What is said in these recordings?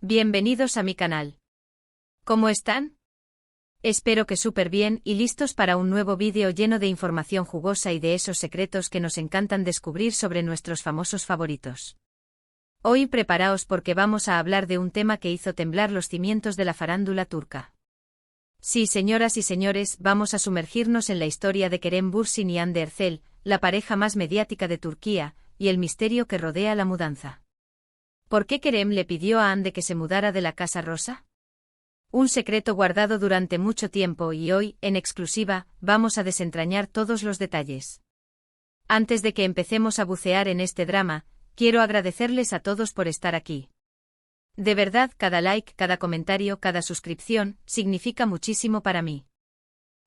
Bienvenidos a mi canal. ¿Cómo están? Espero que súper bien y listos para un nuevo vídeo lleno de información jugosa y de esos secretos que nos encantan descubrir sobre nuestros famosos favoritos. Hoy preparaos porque vamos a hablar de un tema que hizo temblar los cimientos de la farándula turca. Sí, señoras y señores, vamos a sumergirnos en la historia de Kerem Bürsin y Hande Erçel, la pareja más mediática de Turquía, y el misterio que rodea la mudanza. ¿Por qué Kerem le pidió a Hande que se mudara de la Casa Rosa? Un secreto guardado durante mucho tiempo y hoy, en exclusiva, vamos a desentrañar todos los detalles. Antes de que empecemos a bucear en este drama, quiero agradecerles a todos por estar aquí. De verdad, cada like, cada comentario, cada suscripción, significa muchísimo para mí.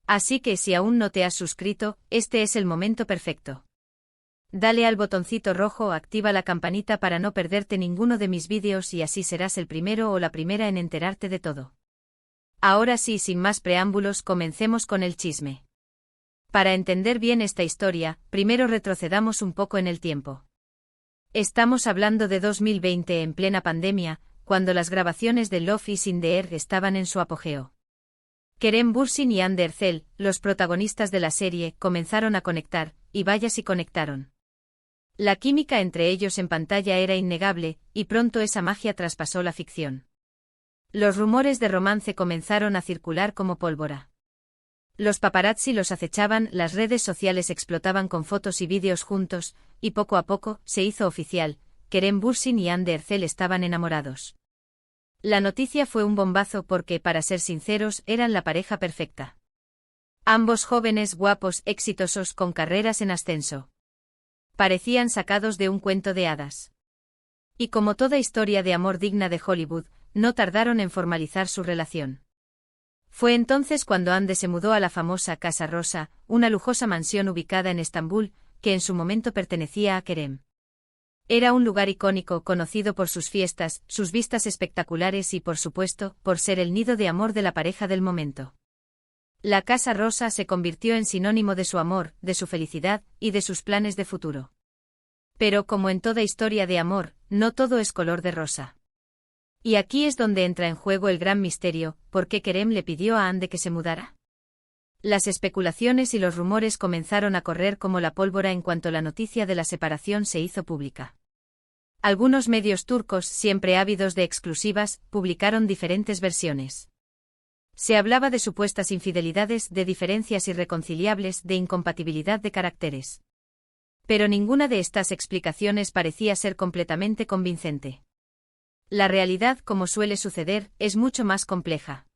Así que si aún no te has suscrito, este es el momento perfecto. Dale al botoncito rojo o activa la campanita para no perderte ninguno de mis vídeos y así serás el primero o la primera en enterarte de todo. Ahora sí, sin más preámbulos, comencemos con el chisme. Para entender bien esta historia, primero retrocedamos un poco en el tiempo. Estamos hablando de 2020 en plena pandemia, cuando las grabaciones de Love is in the Air estaban en su apogeo. Kerem Bürsin y Hande Erçel, los protagonistas de la serie, comenzaron a conectar, y vaya si conectaron. La química entre ellos en pantalla era innegable, y pronto esa magia traspasó la ficción. Los rumores de romance comenzaron a circular como pólvora. Los paparazzi los acechaban, las redes sociales explotaban con fotos y vídeos juntos, y poco a poco, se hizo oficial, Kerem Bürsin y Hande Erçel estaban enamorados. La noticia fue un bombazo porque, para ser sinceros, eran la pareja perfecta. Ambos jóvenes, guapos, exitosos, con carreras en ascenso. Parecían sacados de un cuento de hadas. Y como toda historia de amor digna de Hollywood, no tardaron en formalizar su relación. Fue entonces cuando Hande se mudó a la famosa Casa Rosa, una lujosa mansión ubicada en Estambul, que en su momento pertenecía a Kerem. Era un lugar icónico, conocido por sus fiestas, sus vistas espectaculares y, por supuesto, por ser el nido de amor de la pareja del momento. La Casa Rosa se convirtió en sinónimo de su amor, de su felicidad y de sus planes de futuro. Pero como en toda historia de amor, no todo es color de rosa. Y aquí es donde entra en juego el gran misterio: ¿por qué Kerem le pidió a Hande que se mudara? Las especulaciones y los rumores comenzaron a correr como la pólvora en cuanto la noticia de la separación se hizo pública. Algunos medios turcos, siempre ávidos de exclusivas, publicaron diferentes versiones. Se hablaba de supuestas infidelidades, de diferencias irreconciliables, de incompatibilidad de caracteres. Pero ninguna de estas explicaciones parecía ser completamente convincente. La realidad, como suele suceder, es mucho más compleja.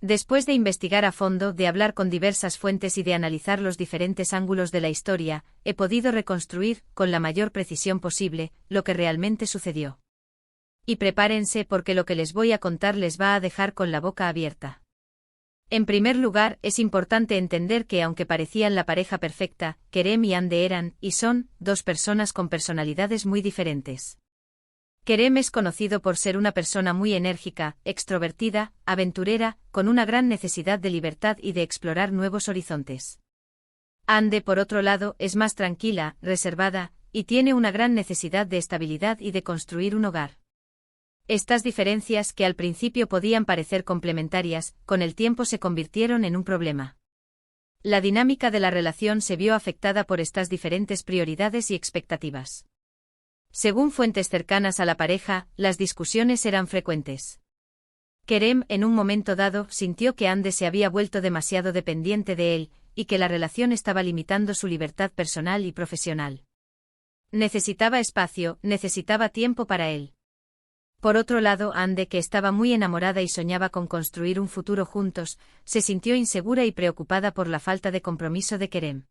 Después de investigar a fondo, de hablar con diversas fuentes y de analizar los diferentes ángulos de la historia, he podido reconstruir, con la mayor precisión posible, lo que realmente sucedió. Y prepárense porque lo que les voy a contar les va a dejar con la boca abierta. En primer lugar, es importante entender que aunque parecían la pareja perfecta, Kerem y Hande eran, y son, dos personas con personalidades muy diferentes. Kerem es conocido por ser una persona muy enérgica, extrovertida, aventurera, con una gran necesidad de libertad y de explorar nuevos horizontes. Hande, por otro lado, es más tranquila, reservada, y tiene una gran necesidad de estabilidad y de construir un hogar. Estas diferencias, que al principio podían parecer complementarias, con el tiempo se convirtieron en un problema. La dinámica de la relación se vio afectada por estas diferentes prioridades y expectativas. Según fuentes cercanas a la pareja, las discusiones eran frecuentes. Kerem, en un momento dado, sintió que Hande se había vuelto demasiado dependiente de él, y que la relación estaba limitando su libertad personal y profesional. Necesitaba espacio, necesitaba tiempo para él. Por otro lado, Hande, que estaba muy enamorada y soñaba con construir un futuro juntos, se sintió insegura y preocupada por la falta de compromiso de Kerem.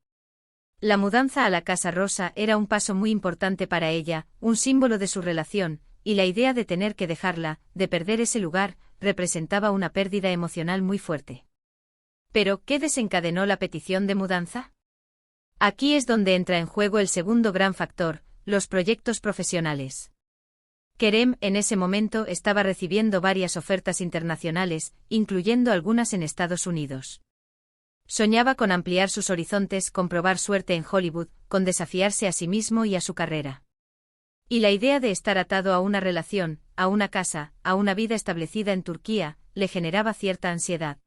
La mudanza a la Casa Rosa era un paso muy importante para ella, un símbolo de su relación, y la idea de tener que dejarla, de perder ese lugar, representaba una pérdida emocional muy fuerte. ¿Pero qué desencadenó la petición de mudanza? Aquí es donde entra en juego el segundo gran factor: los proyectos profesionales. Kerem, en ese momento, estaba recibiendo varias ofertas internacionales, incluyendo algunas en Estados Unidos. Soñaba con ampliar sus horizontes, con probar suerte en Hollywood, con desafiarse a sí mismo y a su carrera. Y la idea de estar atado a una relación, a una casa, a una vida establecida en Turquía, le generaba cierta ansiedad.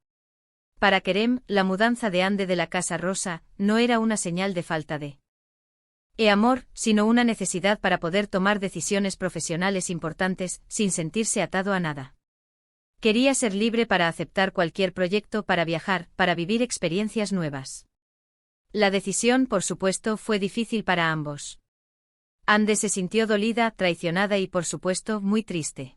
Para Kerem, la mudanza de Hande de la Casa Rosa no era una señal de falta de amor, sino una necesidad para poder tomar decisiones profesionales importantes sin sentirse atado a nada. Quería ser libre para aceptar cualquier proyecto, para viajar, para vivir experiencias nuevas. La decisión, por supuesto, fue difícil para ambos. Hande se sintió dolida, traicionada y, por supuesto, muy triste.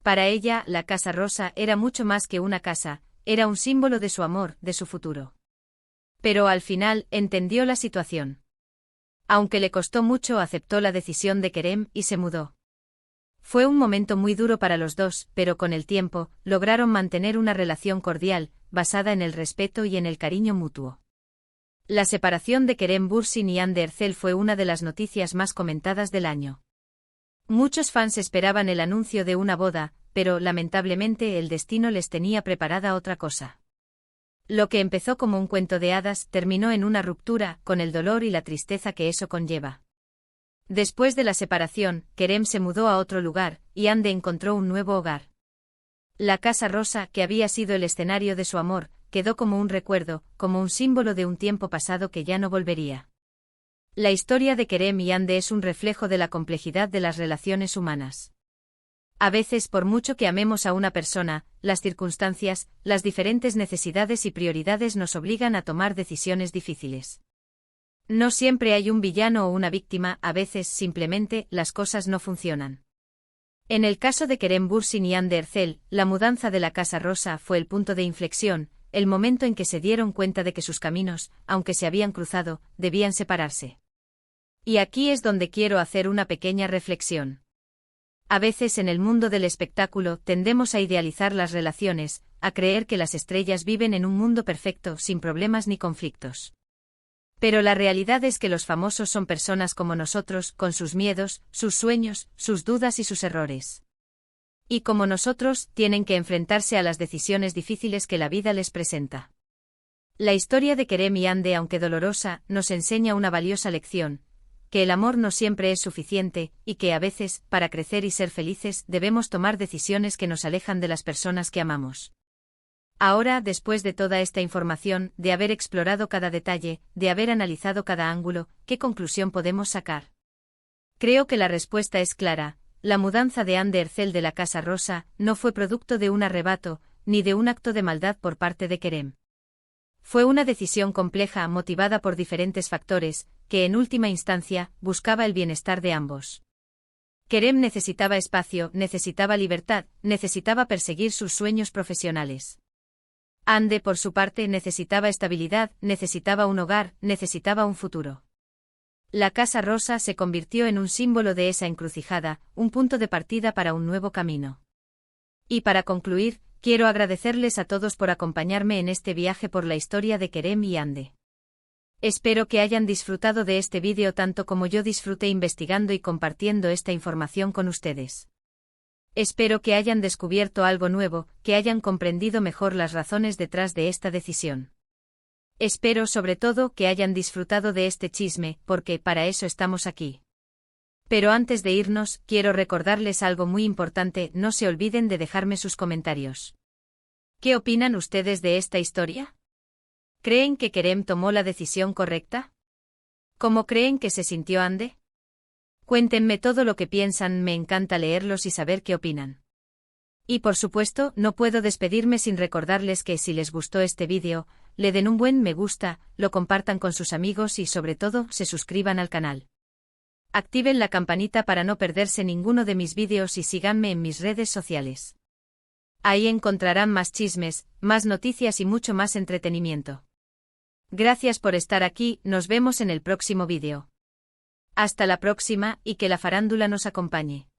Para ella, la Casa Rosa era mucho más que una casa, era un símbolo de su amor, de su futuro. Pero al final, entendió la situación. Aunque le costó mucho, aceptó la decisión de Kerem y se mudó. Fue un momento muy duro para los dos, pero con el tiempo, lograron mantener una relación cordial, basada en el respeto y en el cariño mutuo. La separación de Kerem Bürsin y Hande Erçel fue una de las noticias más comentadas del año. Muchos fans esperaban el anuncio de una boda, pero lamentablemente el destino les tenía preparada otra cosa. Lo que empezó como un cuento de hadas terminó en una ruptura, con el dolor y la tristeza que eso conlleva. Después de la separación, Kerem se mudó a otro lugar, y Hande encontró un nuevo hogar. La Casa Rosa, que había sido el escenario de su amor, quedó como un recuerdo, como un símbolo de un tiempo pasado que ya no volvería. La historia de Kerem y Hande es un reflejo de la complejidad de las relaciones humanas. A veces, por mucho que amemos a una persona, las circunstancias, las diferentes necesidades y prioridades nos obligan a tomar decisiones difíciles. No siempre hay un villano o una víctima, a veces simplemente las cosas no funcionan. En el caso de Kerem Bürsin y Hande Erçel, la mudanza de la Casa Rosa fue el punto de inflexión, el momento en que se dieron cuenta de que sus caminos, aunque se habían cruzado, debían separarse. Y aquí es donde quiero hacer una pequeña reflexión. A veces en el mundo del espectáculo tendemos a idealizar las relaciones, a creer que las estrellas viven en un mundo perfecto sin problemas ni conflictos. Pero la realidad es que los famosos son personas como nosotros, con sus miedos, sus sueños, sus dudas y sus errores. Y como nosotros, tienen que enfrentarse a las decisiones difíciles que la vida les presenta. La historia de Kerem y Hande, aunque dolorosa, nos enseña una valiosa lección, que el amor no siempre es suficiente, y que a veces, para crecer y ser felices, debemos tomar decisiones que nos alejan de las personas que amamos. Ahora, después de toda esta información, de haber explorado cada detalle, de haber analizado cada ángulo, ¿qué conclusión podemos sacar? Creo que la respuesta es clara. La mudanza de Hande Erçel de la Casa Rosa no fue producto de un arrebato, ni de un acto de maldad por parte de Kerem. Fue una decisión compleja, motivada por diferentes factores, que en última instancia, buscaba el bienestar de ambos. Kerem necesitaba espacio, necesitaba libertad, necesitaba perseguir sus sueños profesionales. Hande, por su parte, necesitaba estabilidad, necesitaba un hogar, necesitaba un futuro. La Casa Rosa se convirtió en un símbolo de esa encrucijada, un punto de partida para un nuevo camino. Y para concluir, quiero agradecerles a todos por acompañarme en este viaje por la historia de Kerem y Hande. Espero que hayan disfrutado de este vídeo tanto como yo disfruté investigando y compartiendo esta información con ustedes. Espero que hayan descubierto algo nuevo, que hayan comprendido mejor las razones detrás de esta decisión. Espero sobre todo que hayan disfrutado de este chisme, porque para eso estamos aquí. Pero antes de irnos, quiero recordarles algo muy importante, no se olviden de dejarme sus comentarios. ¿Qué opinan ustedes de esta historia? ¿Creen que Kerem tomó la decisión correcta? ¿Cómo creen que se sintió Hande? Cuéntenme todo lo que piensan, me encanta leerlos y saber qué opinan. Y por supuesto, no puedo despedirme sin recordarles que si les gustó este vídeo, le den un buen me gusta, lo compartan con sus amigos y sobre todo, se suscriban al canal. Activen la campanita para no perderse ninguno de mis vídeos y síganme en mis redes sociales. Ahí encontrarán más chismes, más noticias y mucho más entretenimiento. Gracias por estar aquí, nos vemos en el próximo vídeo. Hasta la próxima y que la farándula nos acompañe.